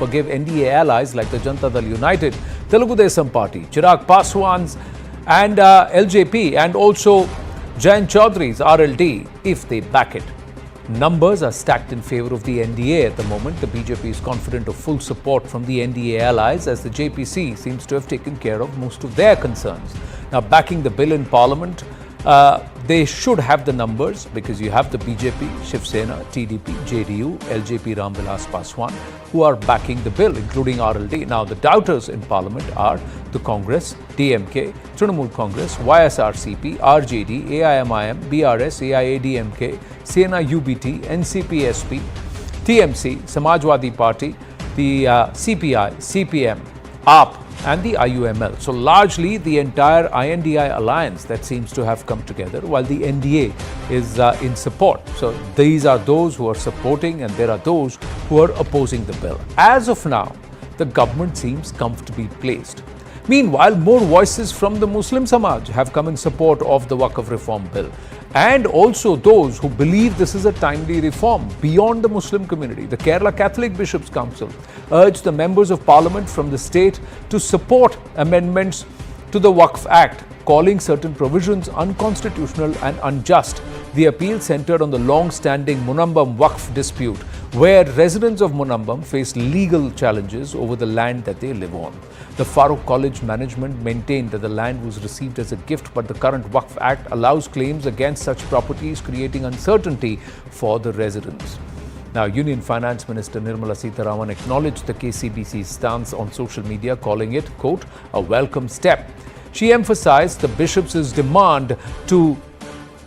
forgive NDA allies like the Janata Dal United, Telugu Desam Party, Chirag Paswan's and LJP, and also Jain Chaudhry's RLD if they back it. Numbers are stacked in favour of the NDA at the moment. The BJP is confident of full support from the NDA allies as the JPC seems to have taken care of most of their concerns. Now, backing the bill in Parliament, they should have the numbers because you have the BJP, Shiv Sena, TDP, JDU, LJP Ram Vilas Paswan who are backing the bill, including RLD. Now, the doubters in Parliament are the Congress, DMK, Trinamool Congress, YSRCP, RJD, AIMIM, BRS, AIADMK, Sena UBT, NCP SP, TMC, Samajwadi Party, the CPI, CPM, AAP and the IUML. So largely the entire INDI alliance that seems to have come together while the NDA is in support. So these are those who are supporting and there are those who are opposing the bill. As of now, the government seems comfortably placed. Meanwhile, more voices from the Muslim Samaj have come in support of the Waqf reform bill. And also those who believe this is a timely reform beyond the Muslim community. The Kerala Catholic Bishops' Council urged the members of Parliament from the state to support amendments to the Waqf Act, calling certain provisions unconstitutional and unjust. The appeal centered on the long-standing Munambam Waqf dispute, where residents of Munambam face legal challenges over the land that they live on. The Farooq College management maintained that the land was received as a gift, but the current Waqf Act allows claims against such properties, creating uncertainty for the residents. Now, Union Finance Minister Nirmala Sitharaman acknowledged the KCBC's stance on social media, calling it, quote, a welcome step. She emphasized the bishops' demand to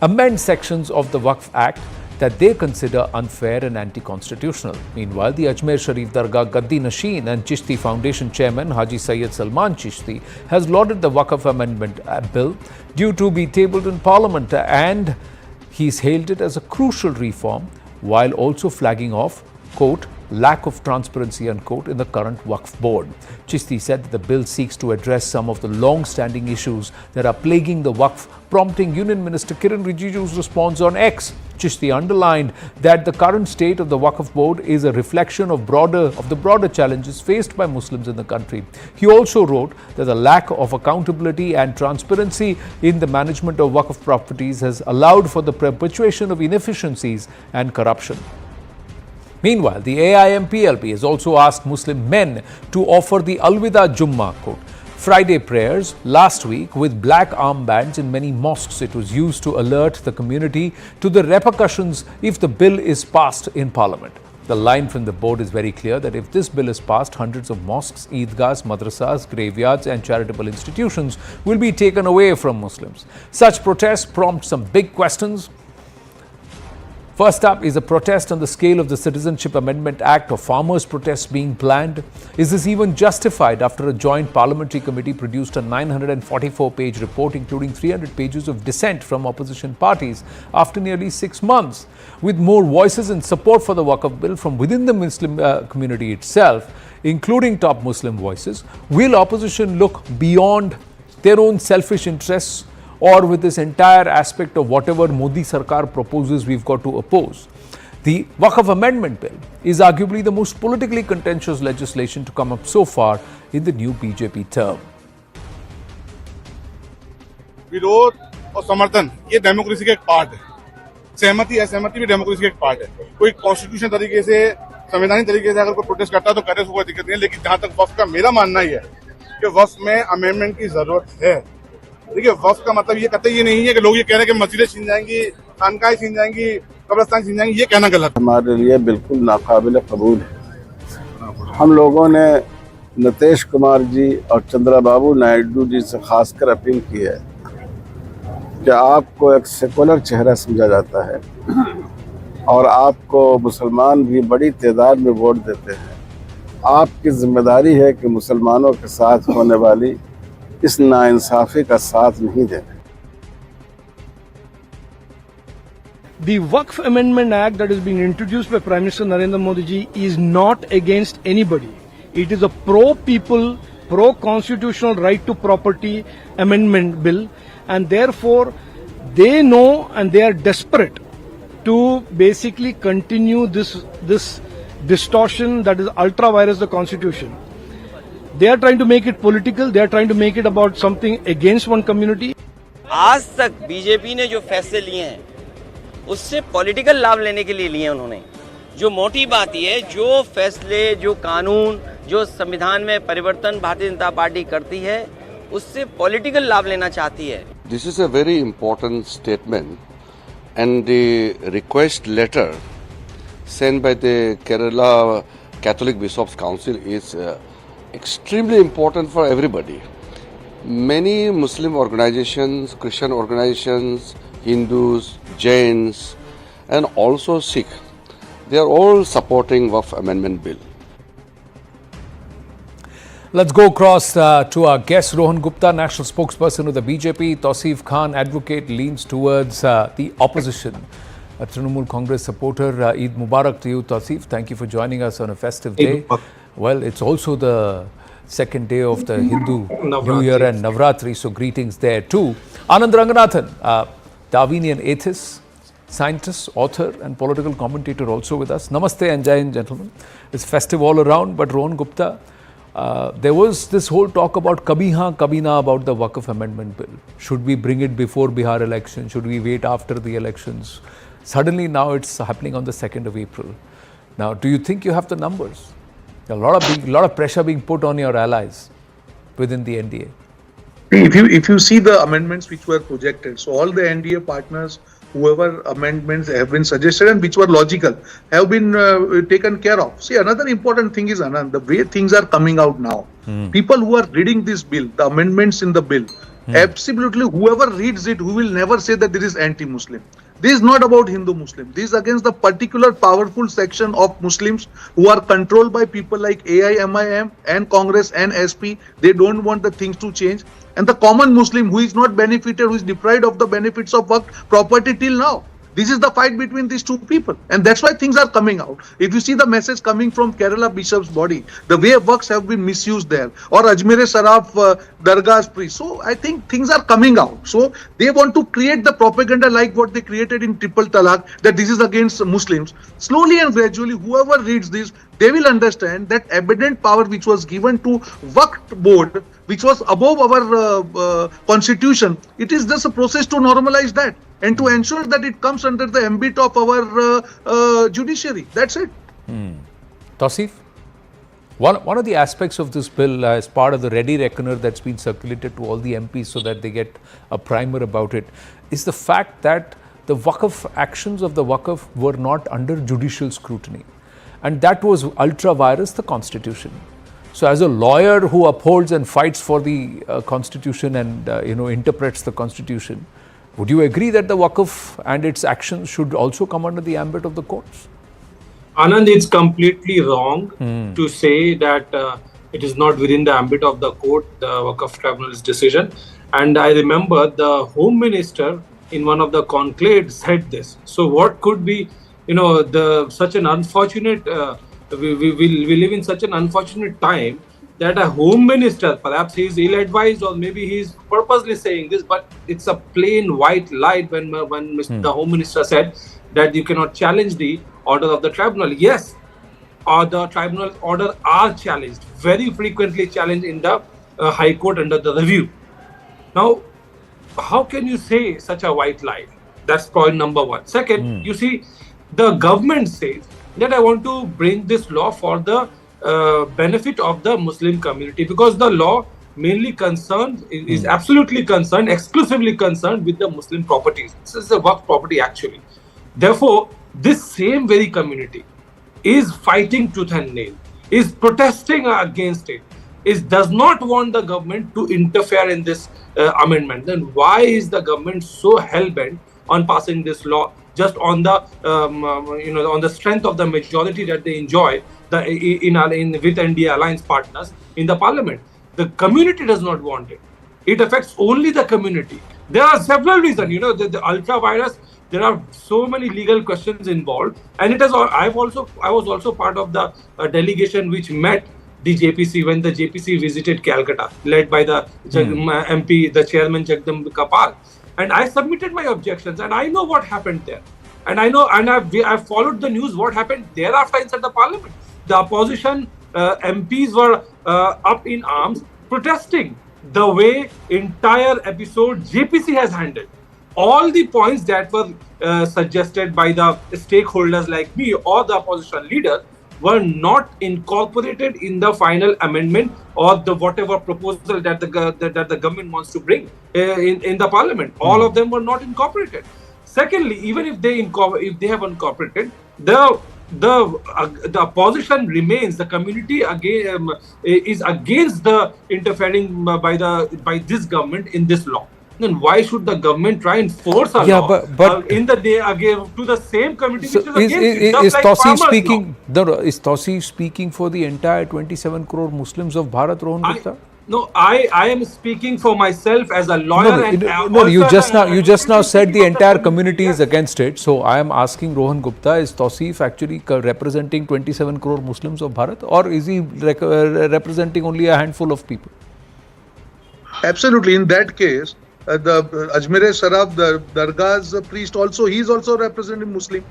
amend sections of the Waqf Act that they consider unfair and anti-constitutional. Meanwhile, the Ajmer Sharif Dargah Gaddi Nasheen and Chishti Foundation Chairman Haji Sayyid Salman Chishti has lauded the Waqf Amendment Bill due to be tabled in Parliament, and he's hailed it as a crucial reform while also flagging off, quote, lack of transparency, unquote, in the current Waqf board. Chishti said that the bill seeks to address some of the long-standing issues that are plaguing the Waqf, prompting Union Minister Kiren Rijiju's response on X. Chishti underlined that the current state of the Waqf board is a reflection of the broader challenges faced by Muslims in the country. He also wrote that the lack of accountability and transparency in the management of Waqf properties has allowed for the perpetuation of inefficiencies and corruption. Meanwhile, the AIMPLP has also asked Muslim men to offer the Alwida Jummah, quote, Friday prayers last week with black armbands in many mosques. It was used to alert the community to the repercussions if the bill is passed in Parliament. The line from the board is very clear that if this bill is passed, hundreds of mosques, eidgahs, madrasas, graveyards and charitable institutions will be taken away from Muslims. Such protests prompt some big questions. First up is a protest on the scale of the Citizenship Amendment Act or farmers' protests being planned. Is this even justified after a joint parliamentary committee produced a 944-page report including 300 pages of dissent from opposition parties after nearly 6 months? With more voices in support for the Waqf bill from within the Muslim community itself, including top Muslim voices, will opposition look beyond their own selfish interests, or with this entire aspect of whatever Modi Sarkar proposes, we've got to oppose? The Waqf Amendment Bill is arguably the most politically contentious legislation to come up so far in the new BJP term. विरोध और समर्थन ये democracy का एक part है. सहमति असहमति भी डेमोक्रेसी का एक पार्ट है. कोई कॉन्स्टिट्यूशन तरीके से, संवैधानिक तरीके से अगर कोई प्रोटेस्ट करता है तो करे, उसको कोई दिक्कत नहीं है. लेकिन जहां तक वक्फ का मेरा मानना ही है कि वक्फ में अमेंडमेंट की जरूरत है. देखिए, वक्फ का मतलब ये कतई ये नहीं है कि लोग ये कह रहे हैं कि मस्जिदें छीन जाएंगी, खानकाहें छीन जाएंगी, कब्रिस्तान छीन जाएंगी. ये कहना गलत है. हमारे लिए बिल्कुल नाकाबिल कबूल है. हम लोगों ने नीतीश कुमार जी और चंद्रबाबू नायडू जी से खासकर अपील की है कि आपको एक सेकुलर चेहरा समझा जाता है और आपको मुसलमान भी बड़ी तादाद में वोट देते हैं. आपकी जिम्मेदारी है कि मुसलमानों के साथ होने वाली इस नाइंसाफी का साथ नहीं देना. The Waqf Amendment Act that is being introduced by Prime Minister Narendra Modi ji is not against anybody. It is a pro-people, pro-constitutional right to property amendment bill, and therefore they know and they are desperate to basically continue this distortion that is ultra virus the constitution. They are trying to make it political. They are trying to make it about something against one community. आज तक BJP ने जो फैसले लिए हैं उससे political लाभ लेने के लिए लिए उन्होंने। जो मोटी बात यह है, जो फैसले, जो कानून, जो संविधान में परिवर्तन भारतीय जनता पार्टी करती है उससे पॉलिटिकल लाभ लेना चाहती है। This is a very important statement, and the request letter sent by the Kerala Catholic Bishops' Council is extremely important for everybody. Many Muslim organizations, Christian organizations, Hindus, Jains, and also Sikh, they are all supporting Waqf Amendment Bill. Let's go across to our guest, Rohan Gupta, national spokesperson of the BJP. Tausif Khan, advocate, leans towards the opposition. A Trinamool Congress supporter. Eid Mubarak to you, Tausif. Thank you for joining us on a festive day. Well, it's also the second day of the Hindu New Year and Navratri, so greetings there too. Anand Ranganathan, Darwinian atheist, scientist, author and political commentator also with us. Namaste and Jai Hind, gentlemen. It's festive all around, but Rohan Gupta, there was this whole talk about kabhi haan, kabhi na about the Waqf Amendment Bill. Should we bring it before Bihar election? Should we wait after the elections? Suddenly now it's happening on the 2nd of April. Now, do you think you have the numbers? A lot of pressure being put on your allies within the NDA. If you see the amendments which were projected, so all the NDA partners, whoever amendments have been suggested and which were logical, have been taken care of. See, another important thing is, Anand, the way things are coming out now. People who are reading this bill, the amendments in the bill, absolutely whoever reads it, who will never say that this is anti-Muslim. This is not about Hindu-Muslim. This is against the particular powerful section of Muslims who are controlled by people like AIMIM and Congress and SP. They don't want the things to change. And the common Muslim who is not benefited, who is deprived of the benefits of Waqf property till now. This is the fight between these two people. And that's why things are coming out. If you see the message coming from Kerala Bishop's body, the way Waqfs have been misused there, or Ajmer Saraf Dargah's priest. So I think things are coming out. So they want to create the propaganda like what they created in Triple Talaq, that this is against Muslims. Slowly and gradually, whoever reads this, they will understand that evident power which was given to Waqf board, which was above our constitution, it is just a process to normalize that and to ensure that it comes under the ambit of our judiciary. That's it. Tausif, one of the aspects of this bill as part of the ready reckoner that's been circulated to all the MPs so that they get a primer about it is the fact that the Waqf actions of the Waqf were not under judicial scrutiny. And that was ultra vires the constitution. So as a lawyer who upholds and fights for the constitution and interprets the constitution, would you agree that the Waqf and its actions should also come under the ambit of the courts? Anand, it's completely wrong to say that it is not within the ambit of the court, the Waqf Tribunal's decision. And I remember the Home Minister in one of the conclaves said this. So what could be, such an unfortunate, we live in such an unfortunate time that a Home Minister, perhaps he is ill-advised or maybe he is purposely saying this, but it's a plain white lie when the Home Minister said that you cannot challenge the order of the tribunal. Yes, the tribunal order are challenged, very frequently challenged in the High Court under the review. Now, how can you say such a white lie? That's point number one. Second, you see, the government says that I want to bring this law for the benefit of the Muslim community, because the law mainly is absolutely concerned, exclusively concerned with the Muslim properties. This is a Waqf property actually. Therefore, this same very community is fighting tooth and nail, is protesting against it, does not want the government to interfere in this amendment. Then why is the government so hell-bent on passing this law just on the on the strength of the majority that they enjoy with NDA alliance partners in the parliament? The community does not want it. It affects only the community. There are several reasons. The ultra virus. There are so many legal questions involved, and it has. I was also part of the delegation which met the JPC when the JPC visited Calcutta, led by the MP, the chairman Jagdamb Kapal. And I submitted my objections, and I know what happened there. And I know, and I've followed the news, what happened thereafter inside the parliament. The opposition MPs were up in arms protesting the way entire episode JPC has handled. All the points that were suggested by the stakeholders like me or the opposition leaders were not incorporated in the final amendment or the whatever proposal that the government wants to bring in the parliament. All of them were not incorporated. Secondly, even if they have incorporated, the opposition remains. The community is against the interfering by this government in this law. Then why should the government try and force a law in the day again to the same community which is against it? Is Tosi speaking? No, is Tosi speaking for the entire 27 crore Muslims of Bharat, Rohan Gupta? No, I am speaking for myself as a lawyer. You just now said the entire community is against it. So I am asking Rohan Gupta, is Tausif actually representing 27 crore Muslims of Bharat, or is he representing only a handful of people? Absolutely. In that case, the Ajmer Sharaf, the Dargah's priest also, he is also representing Muslim.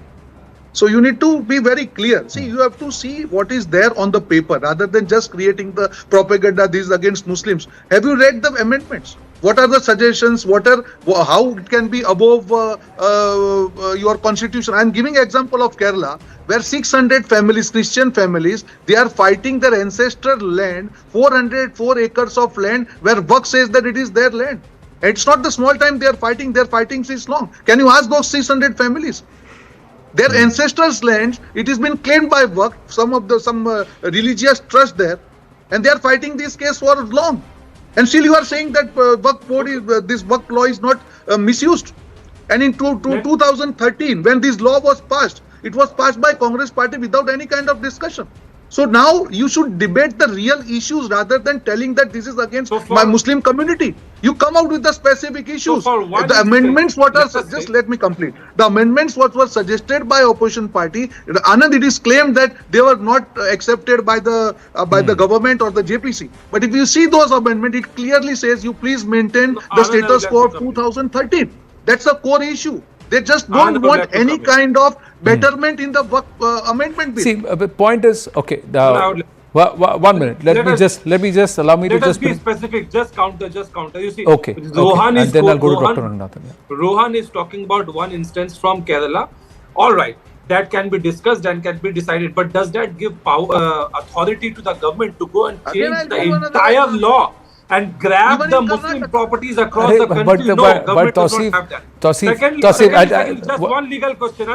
So you need to be very clear. See, you have to see what is there on the paper rather than just creating the propaganda this is against Muslims. Have you read the amendments? What are the suggestions? How it can be above your constitution? I am giving example of Kerala, where 600 families, Christian families, they are fighting their ancestral land, 404 acres of land, where Waqf says that it is their land. It's not the small time they are fighting. Their fighting is long. Can you ask those 600 families? Their ancestors' land, it has been claimed by Waqf, some religious trust there, and they are fighting this case for long. And still you are saying that this Waqf law is not misused. And in 2013, when this law was passed, it was passed by Congress party without any kind of discussion. So now you should debate the real issues rather than telling that this is against my Muslim community. You come out with the specific issues. The amendments, just let me complete. The amendments what were suggested by opposition party, Anand, it is claimed that they were not accepted by the government or the JPC. But if you see those amendments, it clearly says you please maintain the status quo of 2013. That's a core issue. They just don't want any kind of betterment in the amendment bill. See, the point is, okay, 1 minute. Let me just allow me to just be specific. Just counter. You see, okay. Rohan is, and then I'll go to Dr. Ranganathan. Yeah. Rohan is talking about one instance from Kerala. All right, that can be discussed and can be decided. But does that give power, authority to the government to go and change the entire law and grab the Muslim properties across the country? No, government does not have that. Secondly, just one legal question.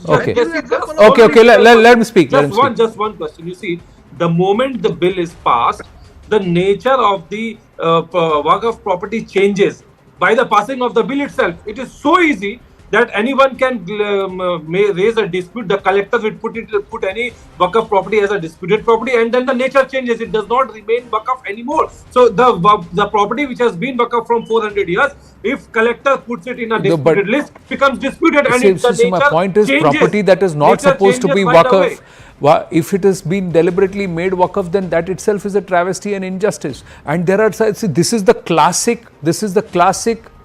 Okay, let me speak. Just one question. You see, the moment the bill is passed, the nature of the Waqf property changes by the passing of the bill itself. It is so easy that anyone can raise a dispute. The collector will put any Waqf property as a disputed property, and then the nature changes. It does not remain Waqf anymore. So the property which has been Waqf from 400 years, if collector puts it in a disputed list, becomes disputed, and my point is, changes, property that is not supposed to be Waqf, if it has been deliberately made Waqf, then that itself is a travesty and injustice. And there are, see, this is the classic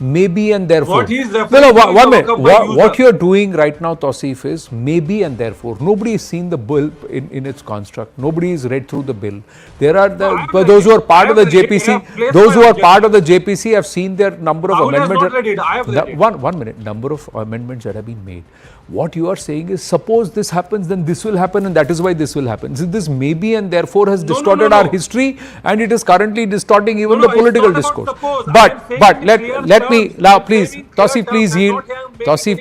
maybe and therefore. One minute. What you are doing right now, Tausif, is maybe and therefore. Nobody has seen the bill in its construct. Nobody has read through the bill. There are those who are part of the JPC. Those who are part of the JPC have seen their number of amendments. One minute. Number of amendments that have been made. What you are saying is, suppose this happens, then this will happen, and that is why this will happen. So this maybe and therefore has distorted our history, and it is currently distorting even the political discourse. But let me now, please, Tausif, please yield. Tausif,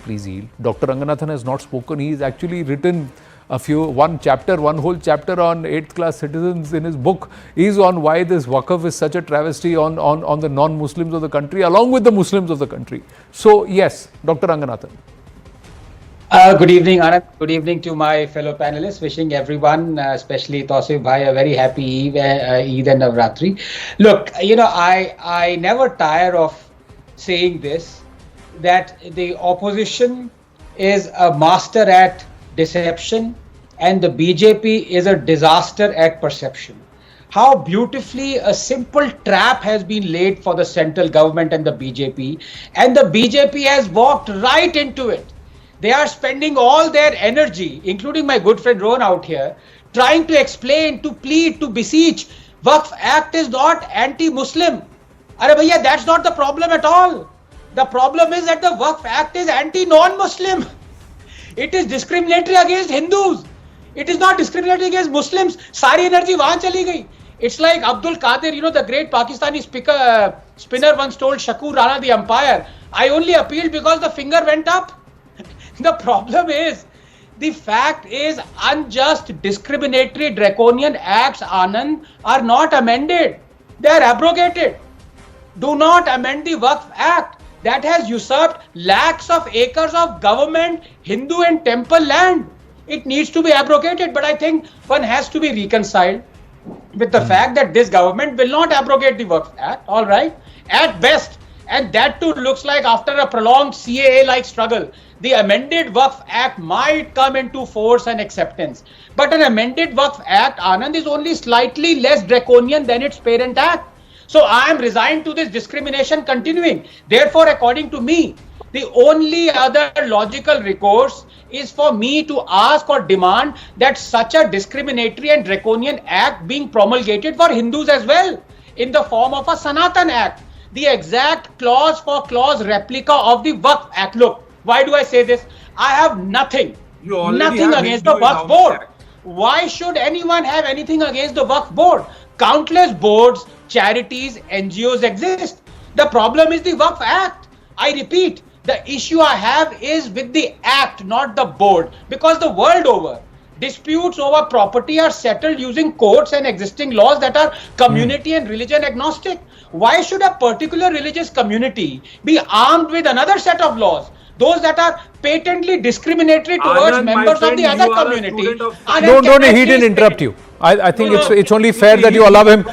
please yield. Dr. Ranganathan has not spoken. He has actually written one whole chapter on 8th class citizens in his book is on why this Waqf is such a travesty on the non-Muslims of the country along with the Muslims of the country. So yes, Dr. Ranganathan. Good evening, Anand. Good evening to my fellow panelists. Wishing everyone, especially Tausif Bhai, a very happy Eid and Navratri. Look, I never tire of saying this, that the opposition is a master at deception and the BJP is a disaster at perception. how beautifully a simple trap has been laid for the central government and the BJP, and the BJP has walked right into it. They are spending all their energy, including my good friend Rohan out here, trying to explain, to plead, to beseech. Waqf Act is not anti-Muslim. Arey bhaiya, that's not the problem at all. The problem is that the Waqf Act is anti-non-Muslim. It is discriminatory against Hindus. It is not discriminatory against Muslims. Sari energy wahan chali gayi. It's like Abdul Qadir, the great Pakistani spinner once told Shakur Rana, the umpire, I only appealed because the finger went up. The problem is, the fact is, unjust, discriminatory, draconian acts, Anand, are not amended. They are abrogated. Do not amend the Waqf Act that has usurped lakhs of acres of government, Hindu and temple land. It needs to be abrogated, but I think one has to be reconciled with the fact that this government will not abrogate the Waqf Act, all right, at best. And that too looks like after a prolonged CAA-like struggle, the amended Waqf Act might come into force and acceptance. But an amended Waqf Act, Anand, is only slightly less draconian than its parent act. So I am resigned to this discrimination continuing. Therefore, according to me, the only other logical recourse is for me to ask or demand that such a discriminatory and draconian act being promulgated for Hindus as well, in the form of a Sanatan Act, the exact clause for clause replica of the Waqf Act. Look, why do I say this? I have nothing against the Waqf Board. Why should anyone have anything against the Waqf Board? Countless boards, charities, NGOs exist. The problem is the Waqf Act. I repeat, the issue I have is with the act, not the board, because the world over, disputes over property are settled using courts and existing laws that are community and religion agnostic. Why should a particular religious community be armed with another set of laws, those that are patently discriminatory towards members of the other community? No, he didn't interrupt you. I think it's only fair that you allow him.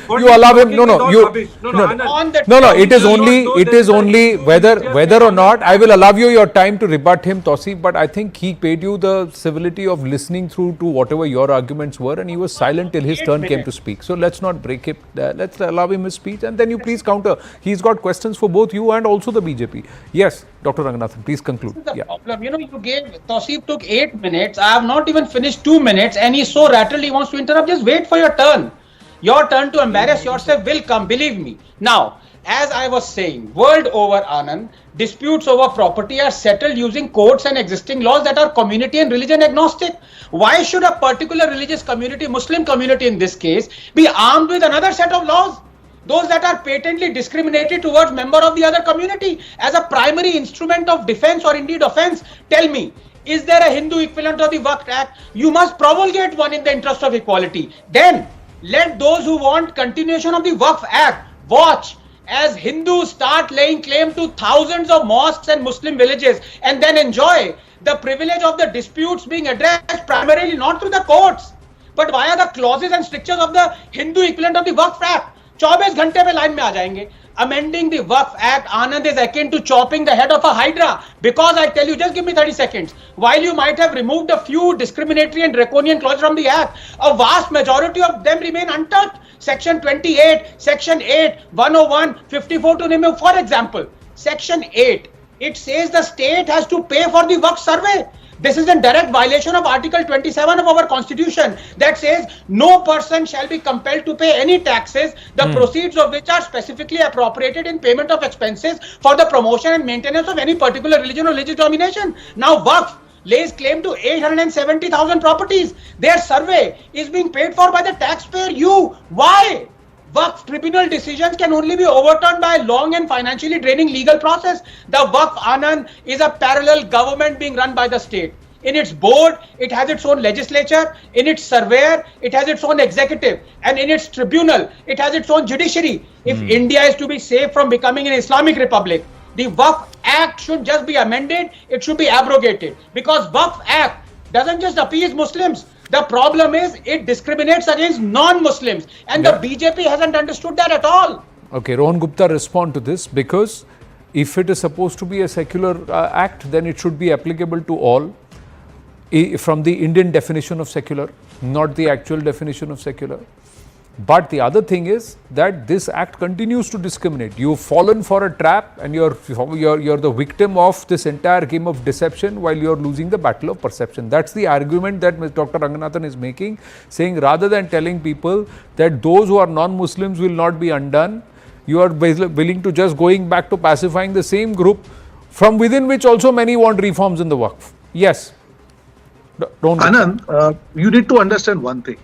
It is only whether or not I will allow you your time to rebut him, Tausif. But I think he paid you the civility of listening through to whatever your arguments were, and he was silent till his turn came to speak. So let's not break it. Let's allow him his speech, and then you please counter. He's got questions for both you and also the BJP. Yes, Dr. Ranganathan, please conclude. The problem, you gave Tausif took 8 minutes. I have not even finished 2 minutes, and he's so rattled he wants to interrupt. Just wait for your turn. Your turn to embarrass yourself will come, believe me. Now, as I was saying, world over, Anand, disputes over property are settled using courts and existing laws that are community and religion agnostic. Why should a particular religious community, Muslim community in this case, be armed with another set of laws, those that are patently discriminatory towards member of the other community as a primary instrument of defense or indeed offense? Tell me, is there a Hindu equivalent of the Waqf Act? You must promulgate one in the interest of equality. Then let those who want continuation of the Waqf Act watch as Hindus start laying claim to thousands of mosques and Muslim villages, and then enjoy the privilege of the disputes being addressed primarily not through the courts, but via the clauses and strictures of the Hindu equivalent of the Waqf Act. 24 घंटे पे line में आ जाएंगे. Amending the Waqf Act, Anand, is akin to chopping the head of a hydra. Because I tell you, just give me 30 seconds. While you might have removed a few discriminatory and draconian clauses from the Act, a vast majority of them remain untouched. Section 28, Section 8, 101, 54 to name a. For example, Section 8, it says the state has to pay for the Waqf survey. This is in direct violation of Article 27 of our Constitution that says no person shall be compelled to pay any taxes, the proceeds of which are specifically appropriated in payment of expenses for the promotion and maintenance of any particular religion or religious denomination. Now Waqf lays claim to 870,000 properties. Their survey is being paid for by the taxpayer. Why? Waqf tribunal decisions can only be overturned by a long and financially draining legal process. The Waqf, Anand, is a parallel government being run by the state. In its board, it has its own legislature. In its surveyor, it has its own executive. And in its tribunal, it has its own judiciary. If India is to be safe from becoming an Islamic republic, the Waqf Act should just be amended. It should be abrogated. Because Waqf Act doesn't just appease Muslims. The problem is it discriminates against non-Muslims, and the BJP hasn't understood that at all. Okay, Rohan Gupta, respond to this, because if it is supposed to be a secular act, then it should be applicable to all from the Indian definition of secular, not the actual definition of secular. But the other thing is that this act continues to discriminate. You've fallen for a trap and you're the victim of this entire game of deception while you're losing the battle of perception. That's the argument that Dr. Ranganathan is making, saying rather than telling people that those who are non-Muslims will not be undone, you are willing to just going back to pacifying the same group from within which also many want reforms in the Waqf. Yes. Don't Anand, you need to understand one thing.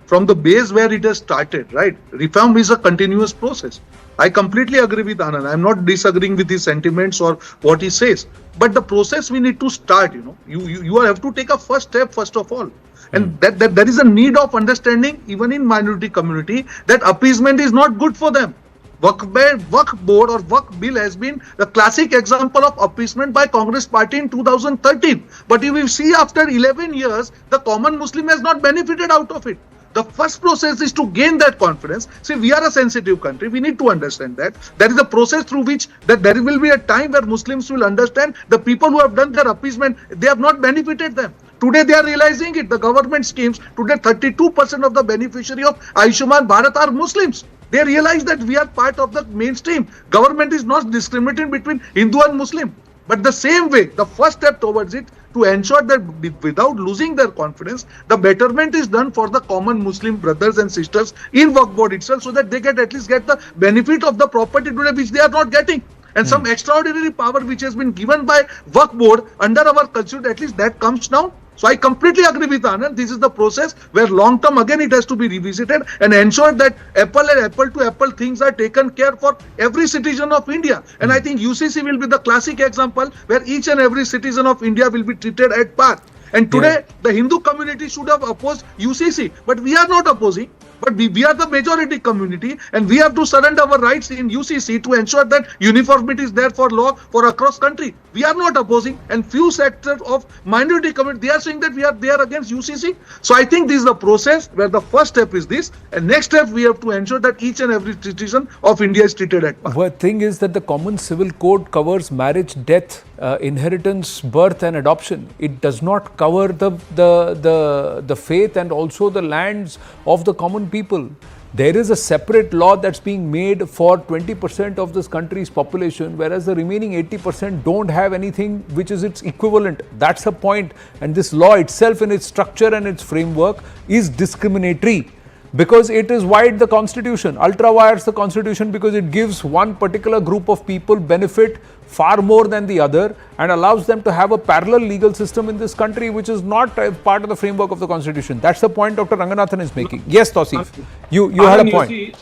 From the base where it has started, right? Reform is a continuous process. I completely agree with Anand. I'm not disagreeing with his sentiments or what he says. But the process we need to start, you have to take a first step first of all. And that there is a need of understanding even in minority community that appeasement is not good for them. Waqf board or Waqf bill has been the classic example of appeasement by Congress party in 2013. But you will see after 11 years, the common Muslim has not benefited out of it. The first process is to gain that confidence. See, we are a sensitive country. We need to understand that. There is a process through which that there will be a time where Muslims will understand the people who have done their appeasement, they have not benefited them. Today they are realizing it. The government schemes, today 32% of the beneficiary of Ayushman Bharat are Muslims. They realize that we are part of the mainstream. Government is not discriminating between Hindu and Muslim. But the same way, the first step towards it to ensure that without losing their confidence, the betterment is done for the common Muslim brothers and sisters in Waqf board itself so that they can at least get the benefit of the property today which they are not getting. And some extraordinary power which has been given by Waqf board under our constitution, at least that comes now. So I completely agree with Anand. This is the process where long term again it has to be revisited and ensure that apple to apple things are taken care for every citizen of India. And I think UCC will be the classic example where each and every citizen of India will be treated at par. And today the Hindu community should have opposed UCC, but we are not opposing. But we are the majority community and we have to surrender our rights in UCC to ensure that uniformity is there for law for across country. We are not opposing, and few sectors of minority community, they are saying that they are against UCC. So I think this is the process where the first step is this, and next step we have to ensure that each and every citizen of India is treated at par. The thing is that the common civil code covers marriage, death, inheritance, birth and adoption. It does not cover the faith and also the lands of the common people. There is a separate law that's being made for 20% of this country's population, whereas the remaining 80% don't have anything which is its equivalent. That's the point. And this law itself in its structure and its framework is discriminatory because it is wide the constitution, ultra wires the constitution because it gives one particular group of people benefit far more than the other and allows them to have a parallel legal system in this country which is not part of the framework of the constitution. That's the point Dr. Ranganathan is making. Yes, Tausif, you had a point. You see,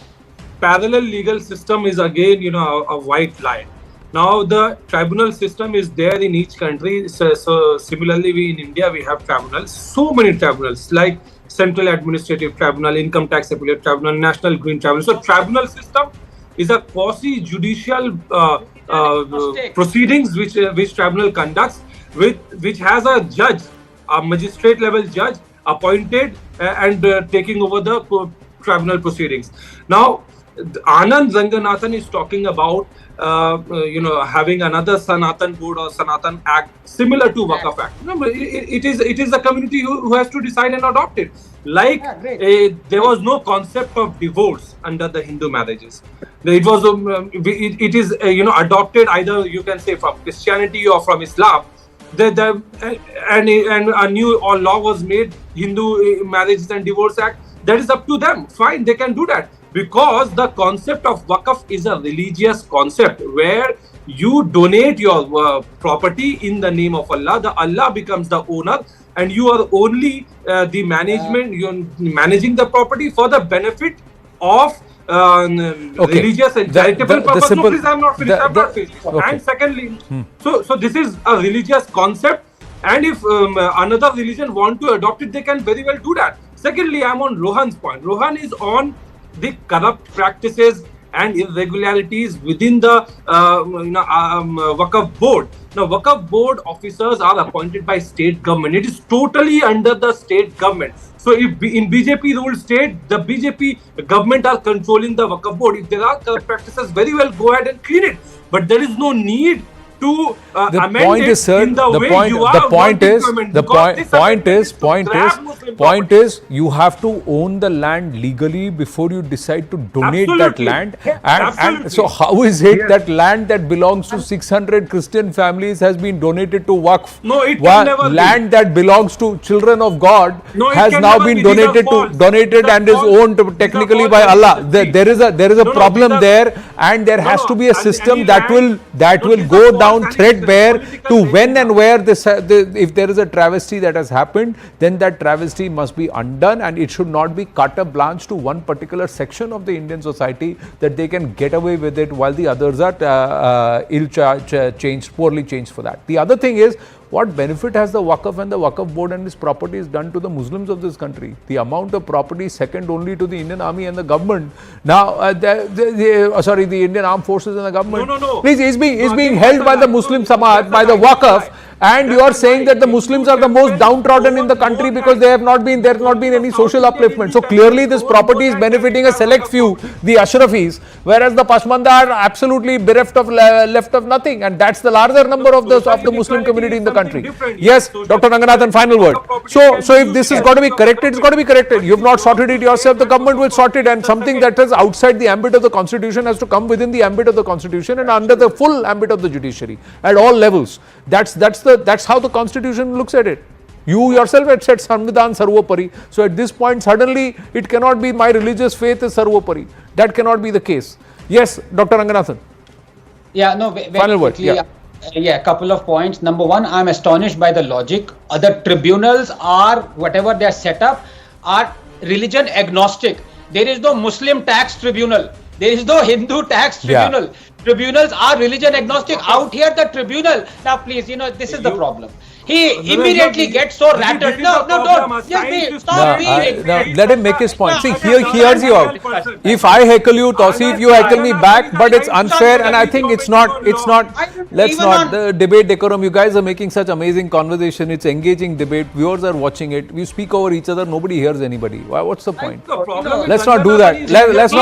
parallel legal system is again, a white lie. Now the tribunal system is there in each country. So similarly, we in India, we have tribunals, so many tribunals like Central Administrative Tribunal, Income Tax Appellate Tribunal, National Green Tribunal. So tribunal system is a quasi-judicial proceedings which tribunal conducts, which has a judge, a magistrate level judge appointed and taking over the tribunal proceedings. Now, Anand Ranganathan is talking about having another Sanatan board or Sanatan act similar to Waqf Act. No, it is the community who has to decide and adopt it. Like there was no concept of divorce under the Hindu marriages. It was it is adopted either you can say from Christianity or from Islam. And a new law was made, Hindu Marriages and Divorce Act. That is up to them. Fine, they can do that. Because the concept of Waqf is a religious concept where you donate your property in the name of Allah. The Allah becomes the owner and you are only the management, you're managing the property for the benefit of religious and charitable purpose. No, please, I'm not finished. I'm not finished. Okay. And secondly, so this is a religious concept, and if another religion want to adopt it, they can very well do that. Secondly, I'm on Rohan's point. Rohan is on the corrupt practices and irregularities within the Waqf board. Now, Waqf board officers are appointed by state government. It is totally under the state government. So, if in BJP ruled state, the BJP government are controlling the Waqf board. If there are corrupt practices, very well go ahead and clean it. But there is no need to The amend point it is, sir, in the way you are the point wanting is, to amend. the Because this amendment is to grab Muslim point property. is, you have to own the land legally before you decide to donate that Absolutely. land. Yeah, And absolutely. so how is it Yes. that land that belongs to 600 Christian families has been donated to Waqf? No, it can While never be. land that belongs to children of God No, it has can now never been be. These are donated false. donated These are and is false. owned These are technically false by Allah. allegations. There is a No, problem these are- there, and there No, has no, to be a and system any that land- will these are go false down allegations, threadbare political to when legends and are- where if there is a travesty that has happened, then that travesty must be undone, and it should not be carte blanche to one particular section of the Indian society that they can get away with it while the others are poorly changed for that. The other thing is, what benefit has the Waqf and the Waqf board and its properties done to the Muslims of this country? The amount of property second only to the Indian Army and the government. Now, the Indian Armed Forces and the government. No. Please, is No, being again, held that's by a the lie. Muslim No, Samaj, by the that's a lie. Waqf, and you are saying that the Muslims are the most downtrodden in the country because there has not been any social upliftment. So clearly this property is benefiting a select few, the Ashrafis, whereas the Pashmanda are absolutely bereft of left of nothing, and that's the larger number of the Muslim community in the country. Yes, Dr. Ranganathan, final word. So if this is got to be corrected, it's got to be corrected. You have not sorted it yourself, the government will sort it, and something that is outside the ambit of the constitution has to come within the ambit of the constitution and under the full ambit of the judiciary at all levels. That's how the constitution looks at it. You yourself had said Samvidhan Sarvopari. So at this point, suddenly it cannot be my religious faith is Sarvopari. That cannot be the case. Yes, Dr. Ranganathan. Yeah, no, very Final word, quickly, yeah, a couple of points. Number one, I'm astonished by the logic. Other tribunals are, whatever they are set up, are religion agnostic. There is no Muslim tax tribunal. There is no Hindu tax tribunal. Yeah. Tribunals are religion agnostic. Out here, the tribunal. Now, please, this is the problem. He immediately gets so rattled. No, don't. Just be, stop being. Now, let him make his point. See, he hears you out. If I heckle you, Tausif, you heckle me back, but it's unfair, and I think it's not, let's not, the debate decorum, you guys are making such amazing conversation, it's engaging debate, viewers are watching it, we speak over each other, nobody hears anybody. What's the point? Let's not do that. Let's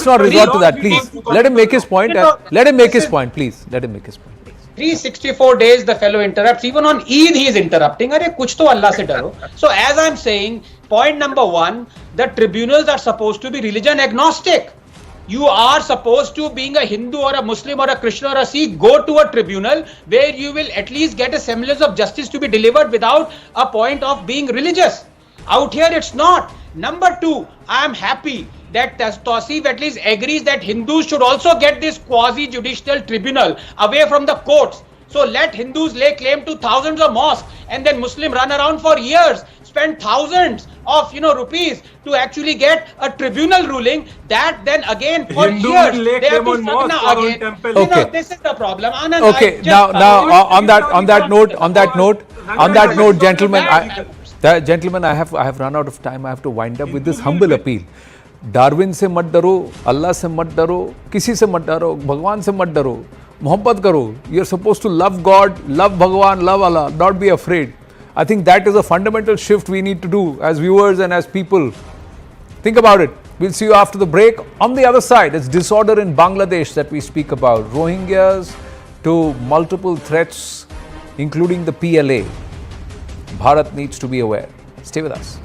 not resort to that, please. Let him make his point, let him make his point, please. Let him make his point. 364 days the fellow interrupts. Even on Eid he is interrupting. Arey, kuch to Allah se daro. So as I'm saying, point number one, the tribunals are supposed to be religion agnostic. You are supposed to, being a Hindu or a Muslim or a Christian or a Sikh, go to a tribunal where you will at least get a semblance of justice to be delivered without a point of being religious. Out here it's not. Number two, I am happy that Tausif at least agrees that Hindus should also get this quasi-judicial tribunal away from the courts. So let Hindus lay claim to thousands of mosques, and then Muslims run around for years, spend thousands of rupees to actually get a tribunal ruling that then again for Hindu years will lay they have claim to on mosque or on again. temple. Okay. This is the problem. Anand, Okay, on that note, gentlemen, I have run out of time. I have to wind up with this humble appeal. Darwin से मत डरो, अल्लाह से मत डरो, किसी से मत डरो, भगवान से मत डरो, मोहब्बत करो. You are supposed to love God, love Bhagwan, love Allah, not be afraid. I think that is a fundamental shift we need to do as viewers and as people. Think about it. We'll see you after the break. On the other side, it's disorder in Bangladesh that we speak about. Rohingyas to multiple threats, including the PLA. Bharat needs to be aware. Stay with us.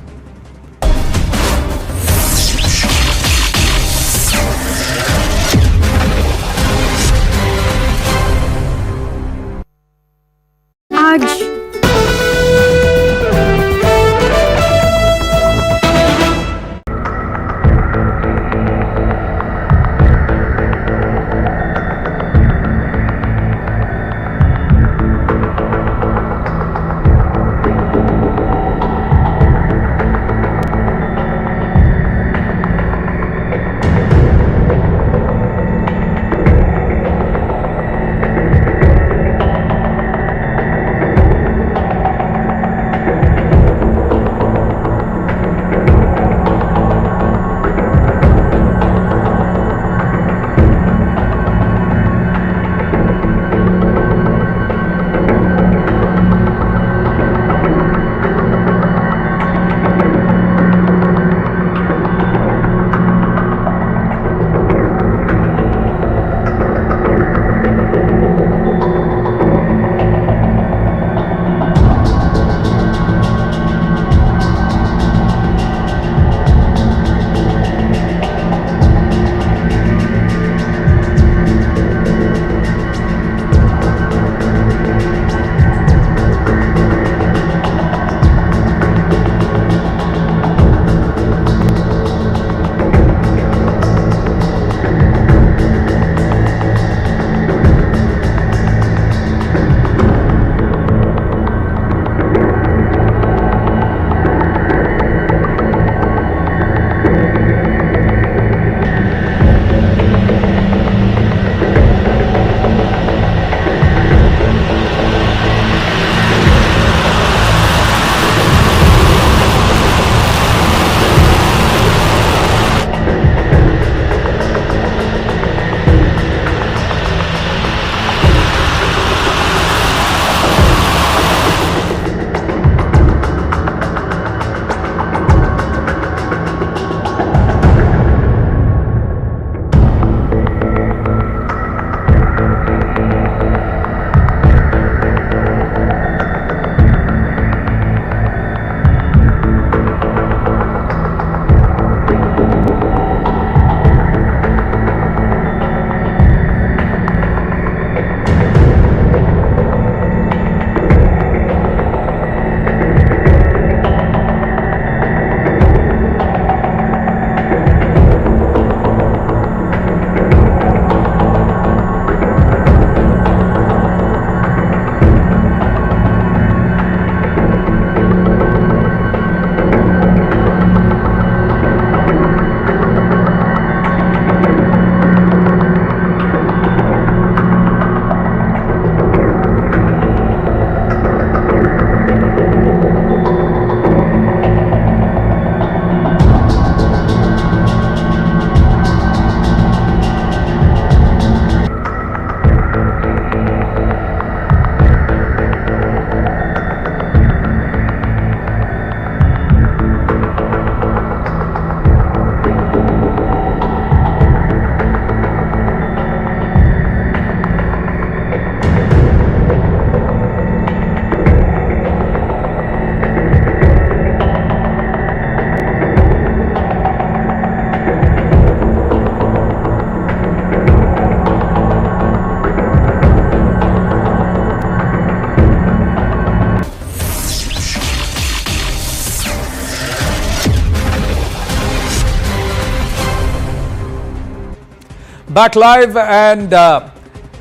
Back live, and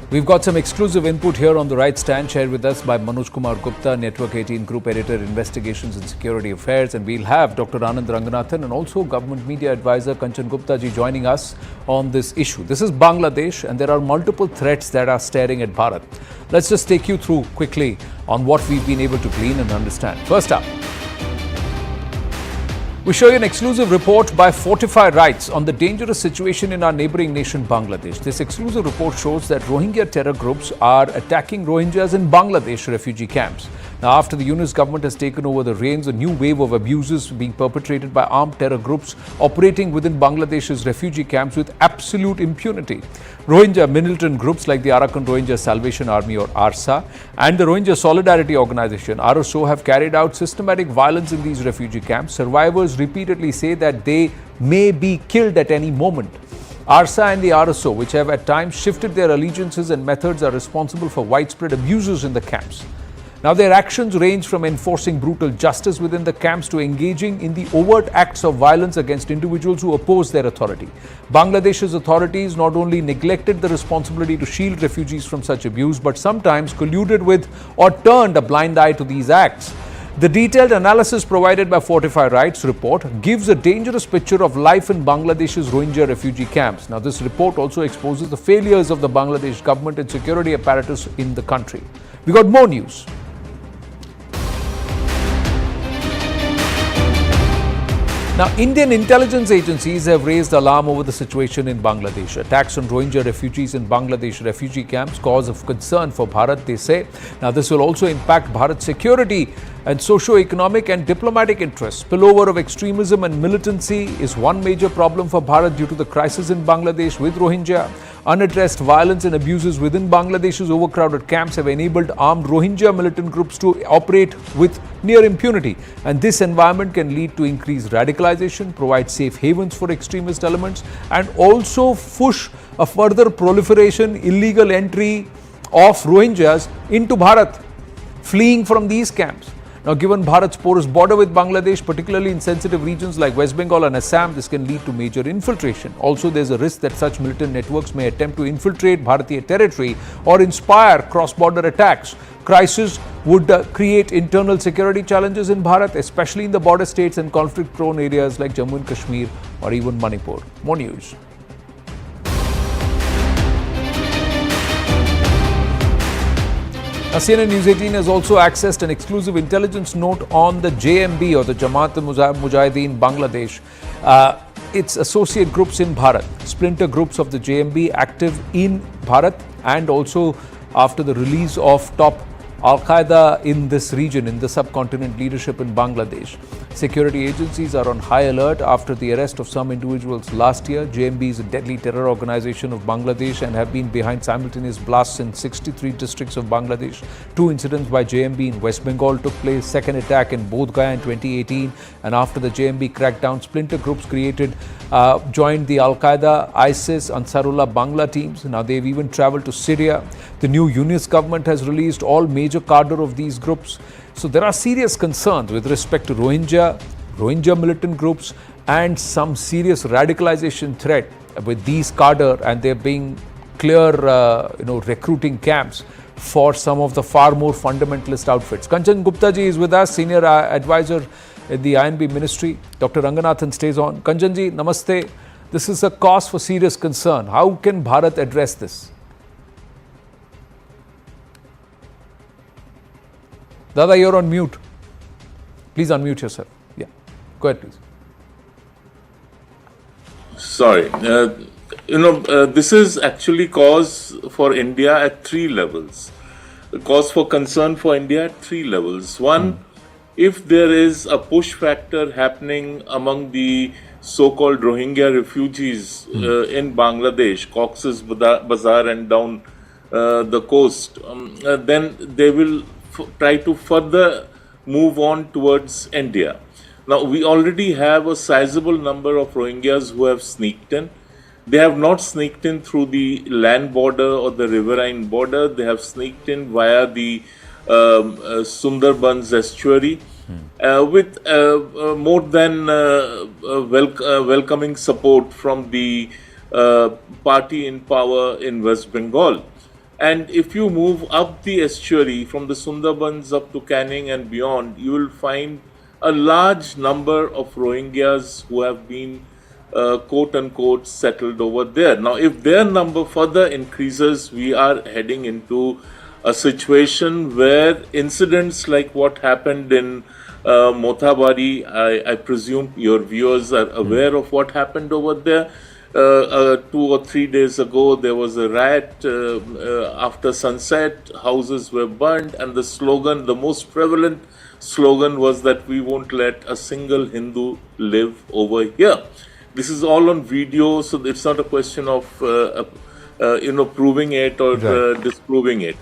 we've got some exclusive input here on the right stand shared with us by Manoj Kumar Gupta, Network 18 Group Editor, Investigations and Security Affairs, and we'll have Dr. Anand Ranganathan and also Government Media Advisor Kanchan Gupta ji joining us on this issue. This is Bangladesh, and there are multiple threats that are staring at Bharat. Let's just take you through quickly on what we've been able to glean and understand. First up, we show you an exclusive report by Fortify Rights on the dangerous situation in our neighbouring nation, Bangladesh. This exclusive report shows that Rohingya terror groups are attacking Rohingyas in Bangladesh refugee camps. Now, after the Yunus government has taken over the reins, a new wave of abuses being perpetrated by armed terror groups operating within Bangladesh's refugee camps with absolute impunity. Rohingya militant groups like the Arakan Rohingya Salvation Army or ARSA and the Rohingya Solidarity Organization RSO have carried out systematic violence in these refugee camps. Survivors repeatedly say that they may be killed at any moment. ARSA and the RSO, which have at times shifted their allegiances and methods, are responsible for widespread abuses in the camps. Now, their actions range from enforcing brutal justice within the camps to engaging in the overt acts of violence against individuals who oppose their authority. Bangladesh's authorities not only neglected the responsibility to shield refugees from such abuse, but sometimes colluded with or turned a blind eye to these acts. The detailed analysis provided by Fortify Rights report gives a dangerous picture of life in Bangladesh's Rohingya refugee camps. Now, this report also exposes the failures of the Bangladesh government and security apparatus in the country. We got more news. Now, Indian intelligence agencies have raised alarm over the situation in Bangladesh. Attacks on Rohingya refugees in Bangladesh refugee camps cause of concern for Bharat, they say. Now, this will also impact Bharat's security and socio-economic and diplomatic interests. Spillover of extremism and militancy is one major problem for Bharat due to the crisis in Bangladesh with Rohingya. Unaddressed violence and abuses within Bangladesh's overcrowded camps have enabled armed Rohingya militant groups to operate with near impunity. And this environment can lead to increased radicalization, provide safe havens for extremist elements, and also push a further proliferation, illegal entry of Rohingyas into Bharat, fleeing from these camps. Now, given Bharat's porous border with Bangladesh, particularly in sensitive regions like West Bengal and Assam, this can lead to major infiltration. Also, there's a risk that such militant networks may attempt to infiltrate Bharatiya territory or inspire cross-border attacks. Crisis would create internal security challenges in Bharat, especially in the border states and conflict-prone areas like Jammu and Kashmir or even Manipur. More news. Now, CNN News 18 has also accessed an exclusive intelligence note on the JMB or the Jamaat-e-Mujahideen Bangladesh. Its associate groups in Bharat, splinter groups of the JMB active in Bharat, and also after the release of top Al-Qaeda in this region, in the subcontinent leadership in Bangladesh. Security agencies are on high alert after the arrest of some individuals last year. JMB is a deadly terror organization of Bangladesh and have been behind simultaneous blasts in 63 districts of Bangladesh. 2 incidents by JMB in West Bengal took place. Second attack in Bodh Gaya in 2018. And after the JMB crackdown, splinter groups joined the Al-Qaeda, ISIS, Ansarullah Bangla teams. Now they've even traveled to Syria. The new Yunus government has released all major cadre of these groups. So there are serious concerns with respect to Rohingya militant groups and some serious radicalization threat with these cadre, and they're being clear, recruiting camps for some of the far more fundamentalist outfits. Kanchan Gupta ji is with us, Senior Advisor in the INB Ministry. Dr. Ranganathan stays on. Kanchan ji, namaste. This is a cause for serious concern. How can Bharat address this? Dada, you're on mute. Please unmute yourself. Yeah, go ahead, please. Sorry. This is actually cause for India at 3 levels. Cause for concern for India at 3 levels. One, if there is a push factor happening among the so-called Rohingya refugees in Bangladesh, Cox's Bazar and down the coast, then they will try to further move on towards India. Now, we already have a sizable number of Rohingyas who have sneaked in. They have not sneaked in through the land border or the riverine border. They have sneaked in via the Sundarbans estuary with more than welcoming support from the party in power in West Bengal. And if you move up the estuary from the Sundarbans up to Canning and beyond, you will find a large number of Rohingyas who have been quote unquote settled over there. Now, if their number further increases, we are heading into a situation where incidents like what happened in Mothabari, I presume your viewers are aware of what happened over there. 2 or 3 days ago, there was a riot after sunset, houses were burned, and the slogan, the most prevalent slogan was that we won't let a single Hindu live over here. This is all on video, so it's not a question of proving it or disproving it.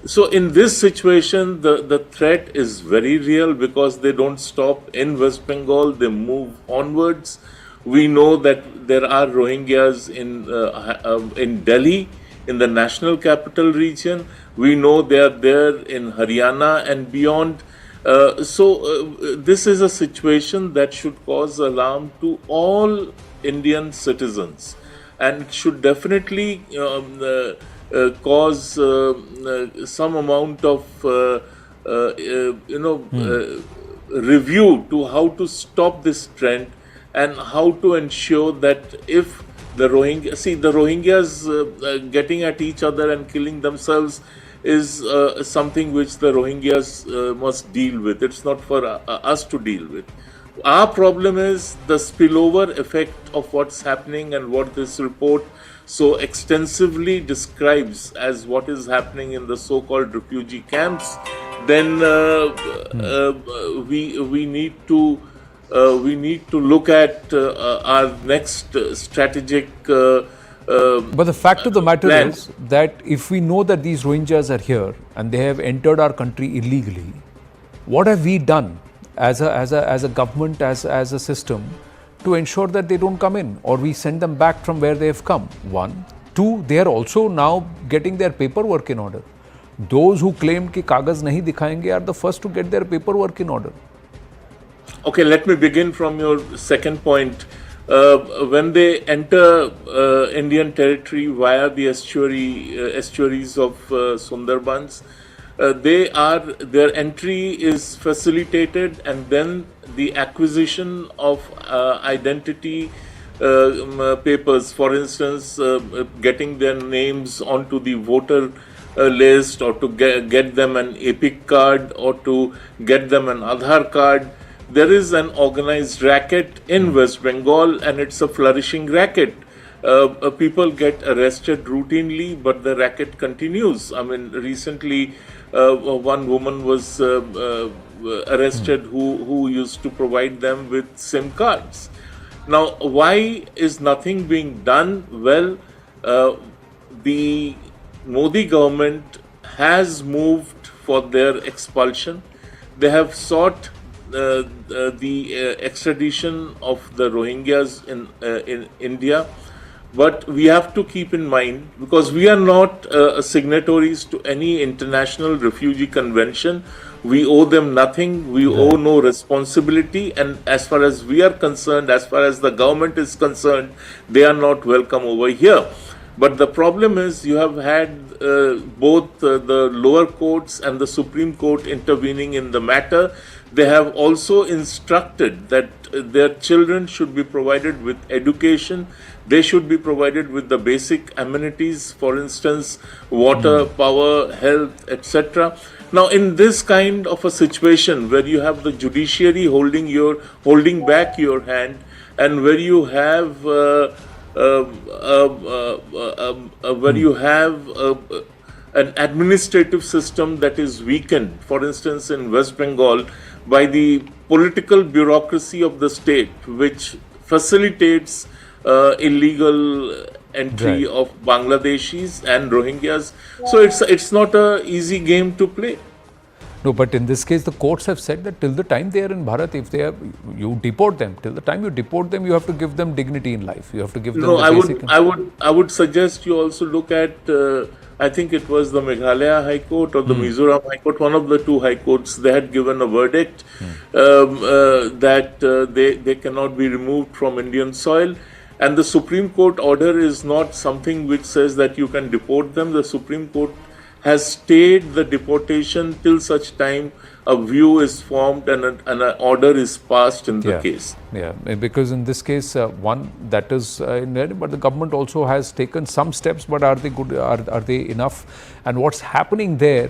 So in this situation, the threat is very real because they don't stop in West Bengal, they move onwards. We know that there are Rohingyas in Delhi, in the national capital region. We know they are there in Haryana and beyond. This is a situation that should cause alarm to all Indian citizens, and should definitely cause some amount of review to how to stop this trend and how to ensure that if the Rohingyas getting at each other and killing themselves is something which the Rohingyas must deal with. It's not for us to deal with. Our problem is the spillover effect of what's happening and what this report so extensively describes as what is happening in the so-called refugee camps. Then we need to look at our next strategic but the fact of the matter plan. is that if we know that these Rohingyas are here and they have entered our country illegally, what have we done as a government, as a system, to ensure that they don't come in, or we send them back from where they have come? 1. 2, they are also now getting their paperwork in order. Those who claimed कि कागज नहीं दिखाएंगे are the first to get their paperwork in order. Okay, let me begin from your second point. When they enter Indian territory via the estuaries of Sundarbans, their entry is facilitated, and then the acquisition of identity papers, for instance, getting their names onto the voter list, or to get them an EPIC card, or to get them an Aadhaar card. There is an organized racket in West Bengal, and it's a flourishing racket. People get arrested routinely, but the racket continues. I mean, recently one woman was arrested who used to provide them with SIM cards. Now, why is nothing being done? Well, the Modi government has moved for their expulsion. They have sought the extradition of the Rohingyas in India. But we have to keep in mind, because we are not signatories to any international refugee convention, we owe them nothing, we owe no responsibility, and as far as we are concerned, as far as the government is concerned, they are not welcome over here. But the problem is, you have had both the lower courts and the Supreme Court intervening in the matter. They have also instructed that their children should be provided with education. They should be provided with the basic amenities, for instance, water, power, health, etc. Now, in this kind of a situation where you have the judiciary holding back your hand, and where you have an administrative system that is weakened, for instance, in West Bengal, by the political bureaucracy of the state, which facilitates illegal entry of Bangladeshis and Rohingyas. So it's not an easy game to play. No, but in this case, the courts have said that till the time they are in Bharat, if they are, you deport them. Till the time you deport them, you have to give them dignity in life. You have to give them. No, the I would suggest you also look at. I think it was the Meghalaya High Court or the Mizoram High Court. One of the two high courts, they had given a verdict that they cannot be removed from Indian soil. And the Supreme Court order is not something which says that you can deport them. The Supreme Court has stayed the deportation till such time a view is formed and an order is passed in the case. Yeah, because in this case, one that is in there, but the government also has taken some steps, but are they good? Are they enough? And what's happening there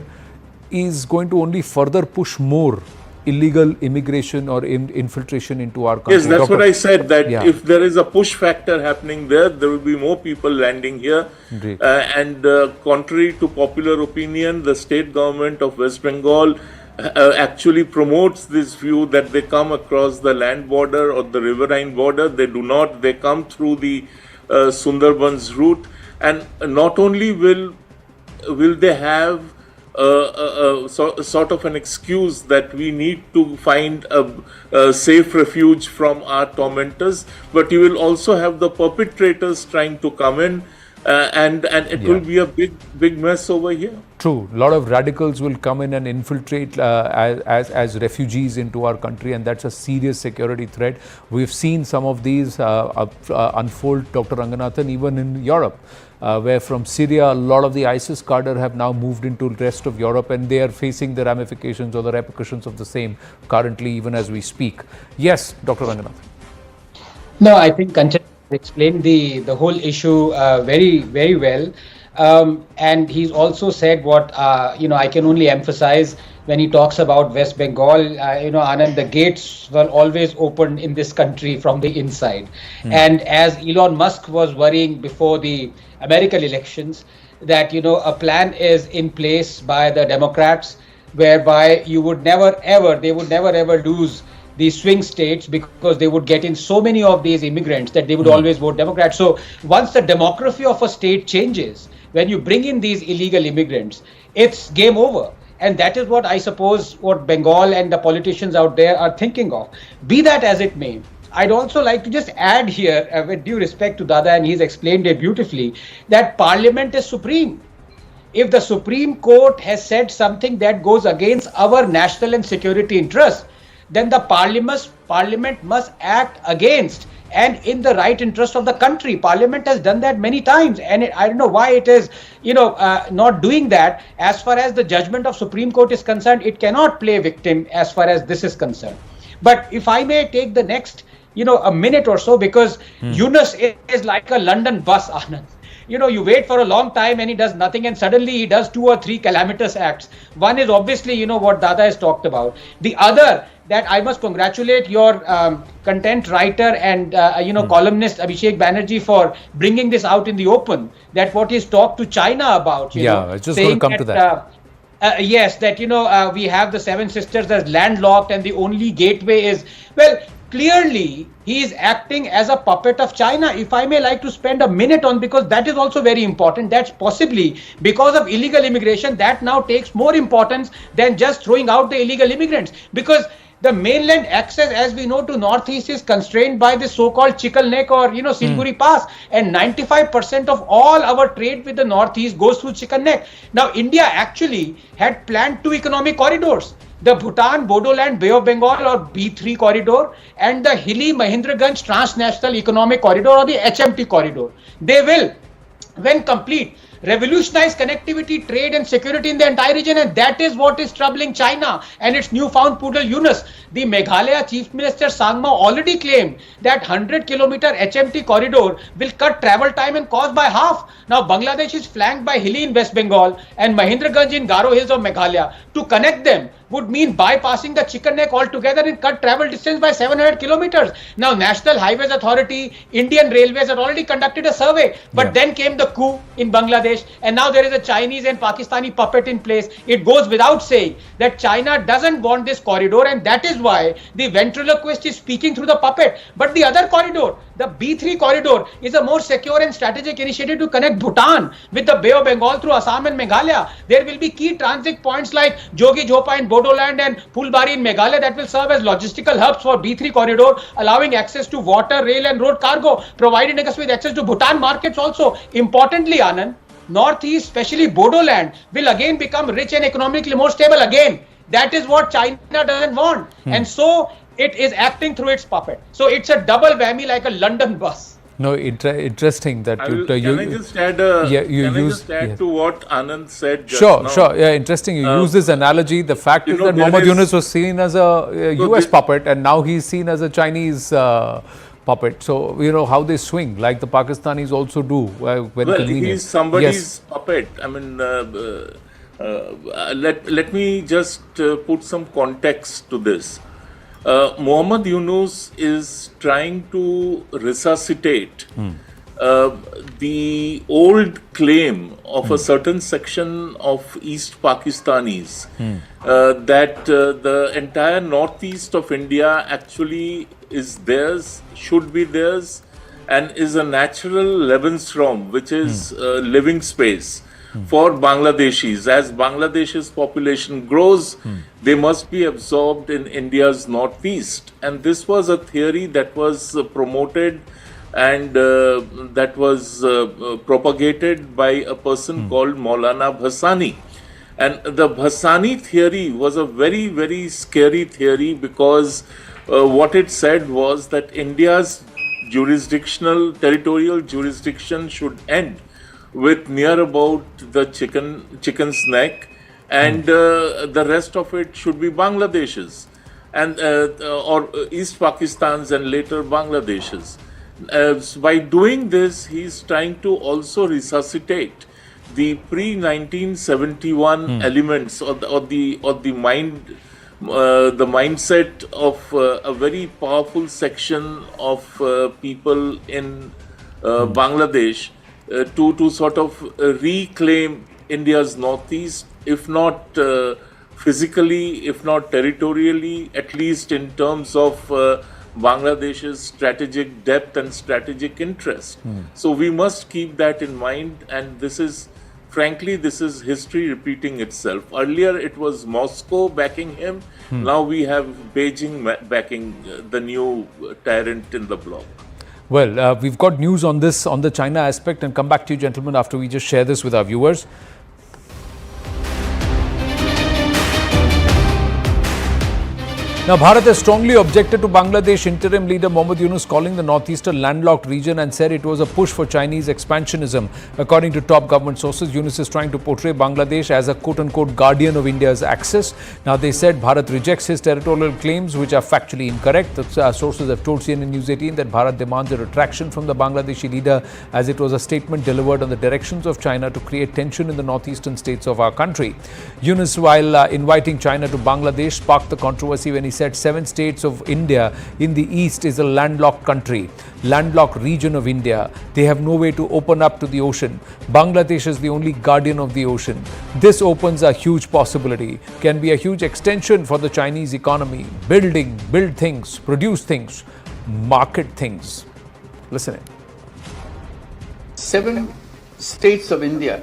is going to only further push more illegal immigration or infiltration into our country. Yes, that's what I said, that if there is a push factor happening there, there will be more people landing here. And contrary to popular opinion, the state government of West Bengal actually promotes this view that they come across the land border or the riverine border. They do not. They come through the Sundarbans route. And not only will they have sort of an excuse that we need to find a safe refuge from our tormentors, but you will also have the perpetrators trying to come in, and it will be a big mess over here. True, a lot of radicals will come in and infiltrate as refugees into our country, and that's a serious security threat. We've seen some of these unfold, Dr. Ranganathan, even in Europe. Where from Syria, a lot of the ISIS cadre have now moved into the rest of Europe, and they are facing the ramifications or the repercussions of the same currently, even as we speak. Yes, Dr. Ranganathan. No, I think Kanchan explained the whole issue very, very well. And he's also said what, I can only emphasize when he talks about West Bengal, Anand, the gates were always open in this country from the inside. And as Elon Musk was worrying before the American elections, that, a plan is in place by the Democrats, whereby they would never ever lose the swing states, because they would get in so many of these immigrants that they would always vote Democrat. So once the demography of a state changes, when you bring in these illegal immigrants, it's game over. And that is what I suppose what Bengal and the politicians out there are thinking of. Be that as it may, I'd also like to just add here, with due respect to Dada, and he's explained it beautifully, that Parliament is supreme. If the Supreme Court has said something that goes against our national and security interests, then the Parliament must act against and in the right interest of the country. Parliament has done that many times, and I don't know why it is, not doing that. As far as the judgment of Supreme Court is concerned, it cannot play victim as far as this is concerned. But if I may take the next, a minute or so, because Yunus is like a London bus, Anand. You wait for a long time and he does nothing, and suddenly he does 2 or 3 calamitous acts. One is obviously, what Dada has talked about. The other, that I must congratulate your content writer and, columnist Abhishek Banerjee for bringing this out in the open, that what he's talked to China about. I just going to come to that. Yes, that, we have the Seven Sisters as landlocked and the only gateway is, well, clearly he is acting as a puppet of China. If I may like to spend a minute on, because that is also very important, that's possibly because of illegal immigration, that now takes more importance than just throwing out the illegal immigrants. Because the mainland access, as we know, to Northeast is constrained by the so-called Chickle Neck or, Silguri Pass. And 95% of all our trade with the Northeast goes through Chickle Neck. Now, India actually had planned 2 economic corridors. The Bhutan, Bodoland, Bay of Bengal or B3 corridor, and the Hilli Mahendraganj Transnational Economic Corridor or the HMT corridor. They will, when complete, revolutionize connectivity, trade and security in the entire region, and that is what is troubling China and its newfound poodle Yunus. The Meghalaya Chief Minister Sangma already claimed that 100-kilometer HMT corridor will cut travel time and cost by half. Now Bangladesh is flanked by Hilli in West Bengal and Mahendraganj in Garo Hills of Meghalaya. To connect them would mean bypassing the Chicken Neck altogether and cut travel distance by 700 kilometers. Now National Highways Authority, Indian Railways had already conducted a survey, but then came the coup in Bangladesh, and now there is a Chinese and Pakistani puppet in place. It goes without saying that China doesn't want this corridor, and that is why the ventriloquist is speaking through the puppet. But the other corridor, the B3 corridor, is a more secure and strategic initiative to connect Bhutan with the Bay of Bengal through Assam and Meghalaya. There will be key transit points like Jogi Jhopa in Bodoland and Phulbari in Meghalaya that will serve as logistical hubs for B3 corridor, allowing access to water, rail and road cargo, providing us with access to Bhutan markets also. Importantly, Anand, Northeast, especially Bodoland, will again become rich and economically more stable again. That is what China doesn't want. And so it is acting through its puppet. So it's a double whammy like a London bus. No, interesting that Can I just add, to what Anand said just now? Sure. Yeah, interesting. You use this analogy. The fact is that Mohammad Yunus was seen as a US puppet, and now he's seen as a Chinese puppet. So, how they swing, like the Pakistanis also do when convenient. He's somebody's puppet. I mean, let me just put some context to this. Mohammad Yunus is trying to resuscitate the old claim of a certain section of East Pakistanis that the entire northeast of India actually is theirs, should be theirs, and is a natural Lebensraum, which is living space for Bangladeshis. As Bangladesh's population grows, they must be absorbed in India's northeast. And this was a theory that was promoted and that was propagated by a person called Maulana Bhassani. And the Bhassani theory was a very, very scary theory because what it said was that India's territorial jurisdiction should end with near about the chicken's neck, and the rest of it should be Bangladesh's, and or East Pakistan's and later Bangladesh's. By doing this, he's trying to also resuscitate the pre-1971 elements or the mindset of a very powerful section of people in Bangladesh to sort of reclaim India's northeast, if not physically, if not territorially, at least in terms of Bangladesh's strategic depth and strategic interest. So we must keep that in mind, and this is history repeating itself. Earlier it was Moscow backing him, now we have Beijing backing the new tyrant in the bloc. Well, we've got news on this, on the China aspect, and come back to you, gentlemen, after we just share this with our viewers. Now, Bharat has strongly objected to Bangladesh interim leader Mohammad Yunus calling the northeastern landlocked region and said it was a push for Chinese expansionism. According to top government sources, Yunus is trying to portray Bangladesh as a quote-unquote guardian of India's access. Now, they said Bharat rejects his territorial claims, which are factually incorrect. The sources have told CNN News 18 that Bharat demands a retraction from the Bangladeshi leader, as it was a statement delivered on the directions of China to create tension in the northeastern states of our country. Yunus, while inviting China to Bangladesh, sparked the controversy when he said 7 states of India in the east is a landlocked country, landlocked region of India. They have no way to open up to the ocean. Bangladesh is the only guardian of the ocean. This opens a huge possibility, can be a huge extension for the Chinese economy. Build things, produce things, market things. Listen in. 7 states of India,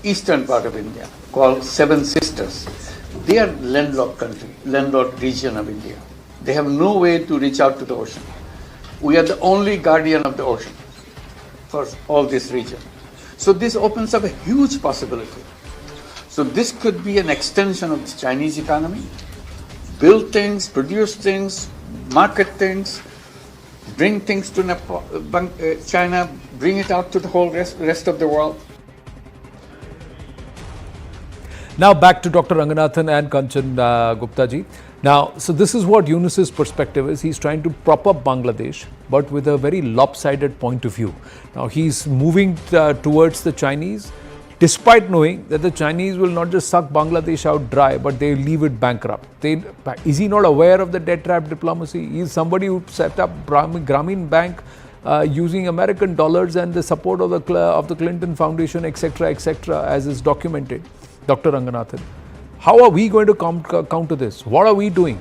eastern part of India, called 7 Sisters. They are landlocked country, landlocked region of India. They have no way to reach out to the ocean. We are the only guardian of the ocean for all this region. So this opens up a huge possibility. So this could be an extension of the Chinese economy. Build things, produce things, market things, bring things to China, bring it out to the whole rest of the world. Now back to Dr. Ranganathan and Kanchan Gupta ji. Now, so this is what Yunus's perspective is. He's trying to prop up Bangladesh, but with a very lopsided point of view. Now, he's moving towards the Chinese, despite knowing that the Chinese will not just suck Bangladesh out dry, but they leave it bankrupt. Is he not aware of the debt trap diplomacy? He is somebody who set up Grameen Bank using American dollars and the support of the Clinton Foundation, etc., as is documented. Dr. Ranganathan, how are we going to counter this? What are we doing?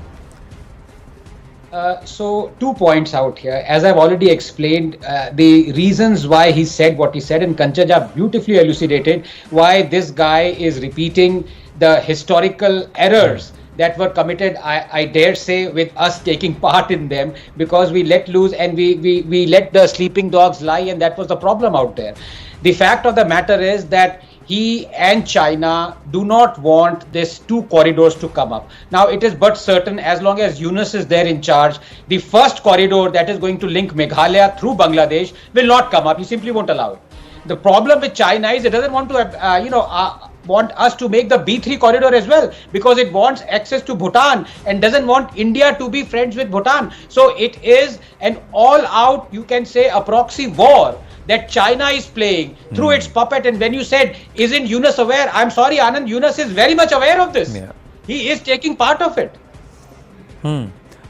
So 2 points out here. As I've already explained, the reasons why he said what he said, and Kanchaja beautifully elucidated why this guy is repeating the historical errors that were committed, I dare say, with us taking part in them, because we let loose and we let the sleeping dogs lie, and that was the problem out there. The fact of the matter is that he and China do not want this two corridors to come up. Now, it is but certain, as long as Yunus is there in charge, the first corridor that is going to link Meghalaya through Bangladesh will not come up. He simply won't allow it. The problem with China is it doesn't want to, want us to make the B3 corridor as well, because it wants access to Bhutan and doesn't want India to be friends with Bhutan. So it is an all-out, you can say, a proxy war that China is playing through its puppet. And when you said, isn't Yunus aware? I'm sorry, Anand, Yunus is very much aware of this. Yeah. He is taking part of it.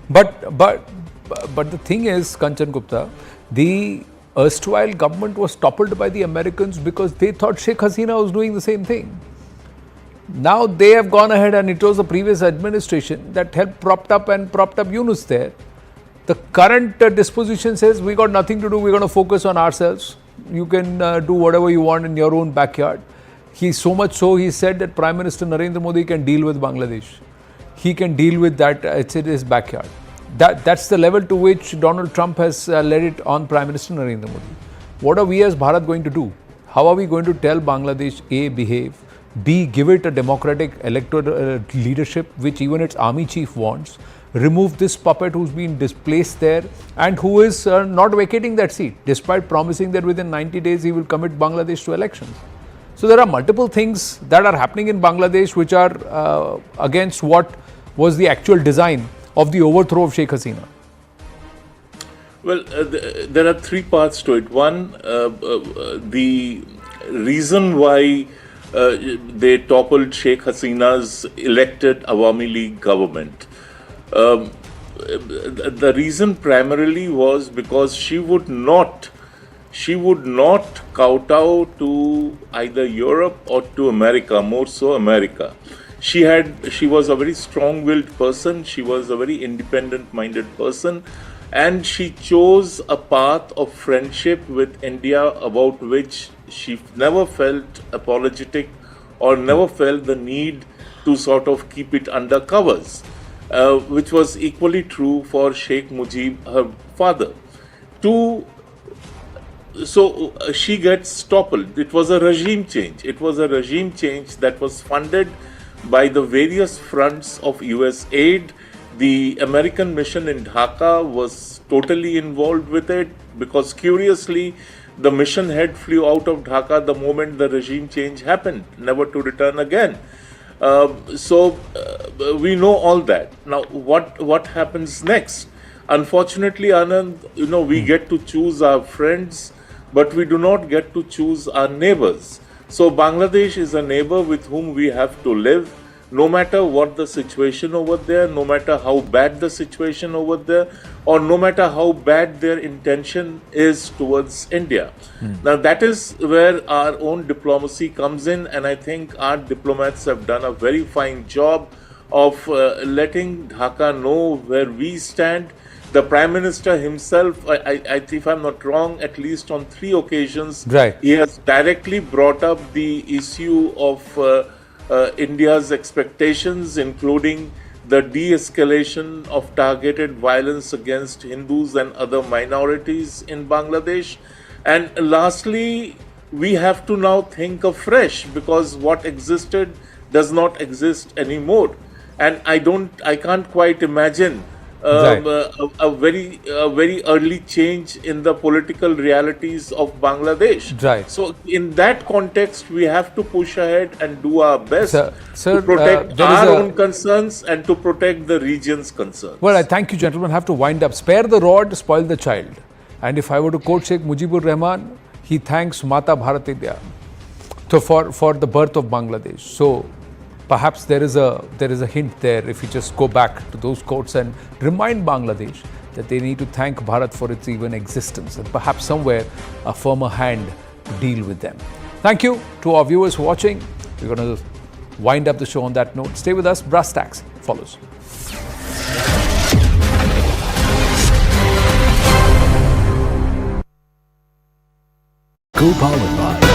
But the thing is, Kanchan Gupta, the erstwhile government was toppled by the Americans because they thought Sheikh Hasina was doing the same thing. Now they have gone ahead, and it was the previous administration that helped propped up Yunus there. The current disposition says we got nothing to do, we're going to focus on ourselves. You can do whatever you want in your own backyard. He so much so, he said that Prime Minister Narendra Modi can deal with Bangladesh. He can deal with that, it's in his backyard. That's the level to which Donald Trump has led it on Prime Minister Narendra Modi. What are we as Bharat going to do? How are we going to tell Bangladesh, A, behave, B, give it a democratic electoral leadership, which even its army chief wants, remove this puppet who's been displaced there and who is not vacating that seat, despite promising that within 90 days he will commit Bangladesh to elections. So there are multiple things that are happening in Bangladesh which are against what was the actual design of the overthrow of Sheikh Hasina. Well, there are three parts to it. One, the reason why they toppled Sheikh Hasina's elected Awami League government. The reason primarily was because she would not kowtow to either Europe or to America, more so America. She was a very strong-willed person, she was a very independent-minded person, and she chose a path of friendship with India about which she never felt apologetic or never felt the need to sort of keep it under covers, which was equally true for Sheikh Mujib, her father. So she gets toppled. It was a regime change. It was a regime change that was funded by the various fronts of US aid. The American mission in Dhaka was totally involved with it because, curiously, the mission head flew out of Dhaka the moment the regime change happened, never to return again. So we know all that. Now, what happens next? Unfortunately, Anand, we get to choose our friends, but we do not get to choose our neighbors. So Bangladesh is a neighbor with whom we have to live, no matter what the situation over there, no matter how bad the situation over there, or no matter how bad their intention is towards India. Now that is where our own diplomacy comes in, and I think our diplomats have done a very fine job of letting Dhaka know where we stand. The Prime Minister himself, if I'm not wrong, at least on 3 occasions, right, he has directly brought up the issue of India's expectations, including the de-escalation of targeted violence against Hindus and other minorities in Bangladesh. And lastly, we have to now think afresh, because what existed does not exist anymore. And I can't quite imagine a very early change in the political realities of Bangladesh. Right. So in that context, we have to push ahead and do our best to protect our own concerns and to protect the region's concerns. Well, I thank you, gentlemen. I have to wind up. Spare the rod, spoil the child. And if I were to quote Sheikh Mujibur Rahman, he thanks Mata Bharatidya for the birth of Bangladesh. So perhaps there is a hint there if you just go back to those quotes and remind Bangladesh that they need to thank Bharat for its even existence, and perhaps somewhere a firmer hand to deal with them. Thank you to our viewers for watching. We're going to wind up the show on that note. Stay with us. Brass Tacks follows. Co-powered by